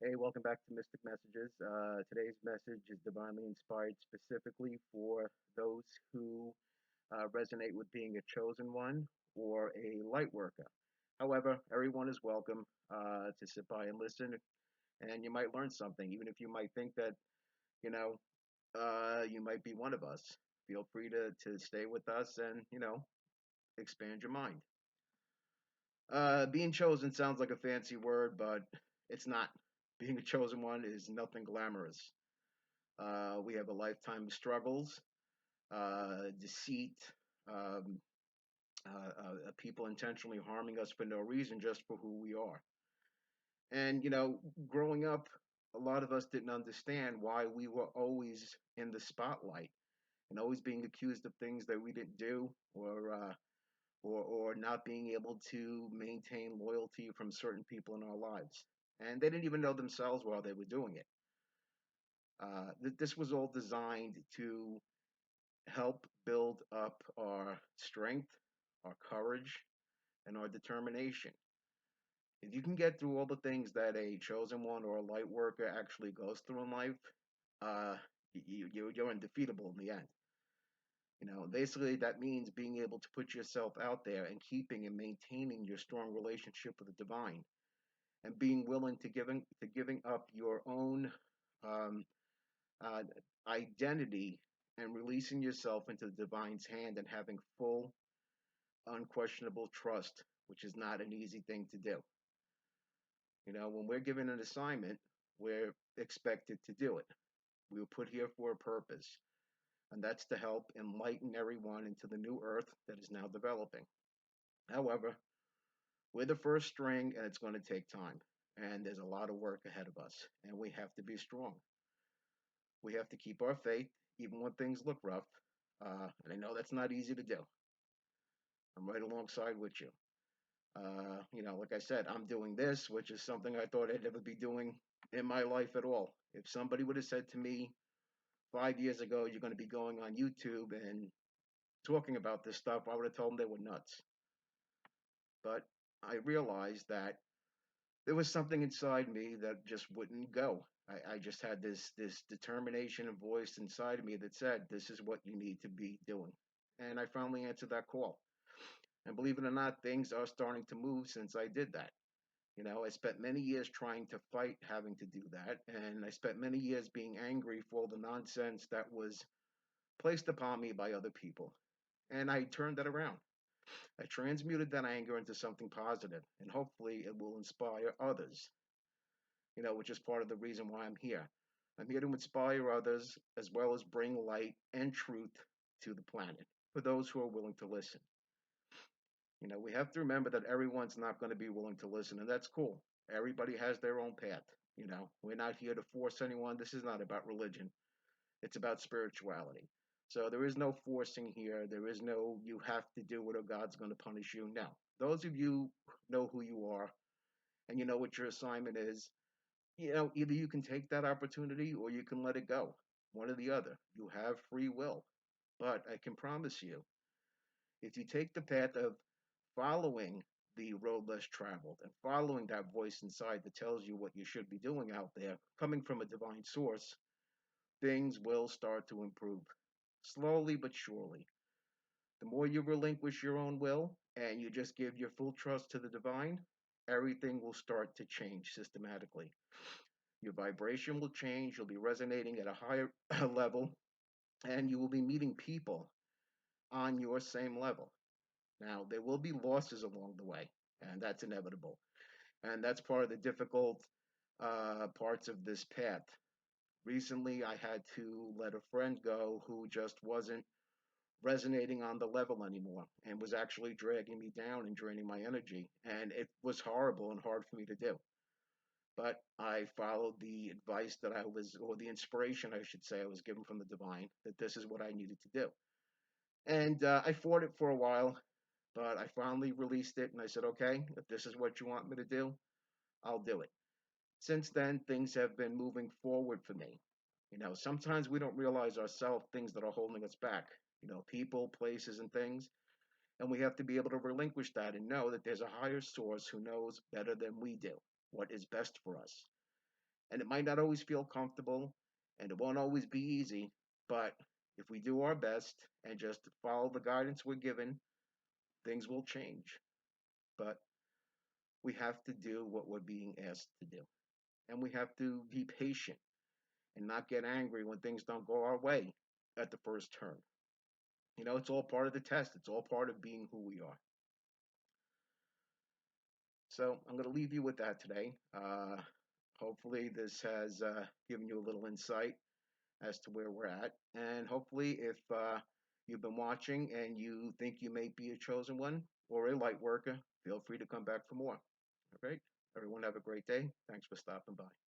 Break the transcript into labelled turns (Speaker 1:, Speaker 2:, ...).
Speaker 1: Hey, welcome back to Mystic Messages. Today's message is divinely inspired specifically for those who resonate with being a chosen one or a light worker. However, everyone is welcome to sit by and listen, and you might learn something, even if you might think that, you know, you might be one of us. Feel free to stay with us and, expand your mind. Being chosen sounds like a fancy word, but it's not. Being a chosen one is nothing glamorous. We have a lifetime of struggles, deceit, um, people intentionally harming us for no reason, just for who we are. And, growing up, a lot of us didn't understand why we were always in the spotlight and always being accused of things that we didn't do, or not being able to maintain loyalty from certain people in our lives. And they didn't even know themselves while they were doing it. This was all designed to help build up our strength, our courage, and our determination. If you can get through all the things that a chosen one or a light worker actually goes through in life, uh, you're undefeatable in the end. Basically, that means being able to put yourself out there and keeping and maintaining your strong relationship with the divine, and being willing to giving up your own um, uh, identity and releasing yourself into the divine's hand and having full unquestionable trust, which is not an easy thing to do. When we're given an assignment, we're expected to do it. We were put here for a purpose, and that's to help enlighten everyone into the new earth that is now developing. However, we're the first string, and it's going to take time. And there's a lot of work ahead of us, and we have to be strong. We have to keep our faith, even when things look rough. And I know that's not easy to do. I'm right alongside with you. Like I said, I'm doing this, which is something I thought I'd never be doing in my life at all. If somebody would have said to me 5 years ago, you're going to be going on YouTube and talking about this stuff, I would have told them they were nuts. But I realized that there was something inside me that just wouldn't go. I just had this determination and voice inside of me that said, this is what you need to be doing. And I finally answered that call. And believe it or not, things are starting to move since I did that. I spent many years trying to fight having to do that, and I spent many years being angry for all the nonsense that was placed upon me by other people. And I turned that around. I transmuted that anger into something positive, and hopefully it will inspire others, which is part of the reason why I'm here. I'm here to inspire others as well as bring light and truth to the planet for those who are willing to listen. We have to remember that everyone's not going to be willing to listen, and that's cool. Everybody has their own path. We're not here to force anyone. This is not about religion, it's about spirituality. So there is no forcing here. There is no you have to do it or God's going to punish you. No. Those of you know who you are and you know what your assignment is. Either you can take that opportunity or you can let it go. One or the other. You have free will. But I can promise you, if you take the path of following the road less traveled and following that voice inside that tells you what you should be doing out there, coming from a divine source, things will start to improve. Slowly but surely. The more you relinquish your own will and you just give your full trust to the divine, everything will start to change systematically. Your vibration will change, you'll be resonating at a higher level, and you will be meeting people on your same level. Now, there will be losses along the way, and that's inevitable. And that's part of the difficult parts of this path. Recently, I had to let a friend go who just wasn't resonating on the level anymore and was actually dragging me down and draining my energy. And it was horrible and hard for me to do. But I followed the advice that I was, or the inspiration, I should say, I was given from the divine that this is what I needed to do. And I fought it for a while, but I finally released it and I said, okay, if this is what you want me to do, I'll do it. Since then, things have been moving forward for me. Sometimes we don't realize ourselves things that are holding us back, people, places, and things. And we have to be able to relinquish that and know that there's a higher source who knows better than we do what is best for us. And it might not always feel comfortable and it won't always be easy, but if we do our best and just follow the guidance we're given, things will change. But we have to do what we're being asked to do. And we have to be patient and not get angry when things don't go our way at the first turn. It's all part of the test, it's all part of being who we are. So I'm going to leave you with that today. Hopefully, this has given you a little insight as to where we're at. And hopefully, if you've been watching and you think you may be a chosen one or a light worker, feel free to come back for more. All right. Everyone, have a great day. Thanks for stopping by.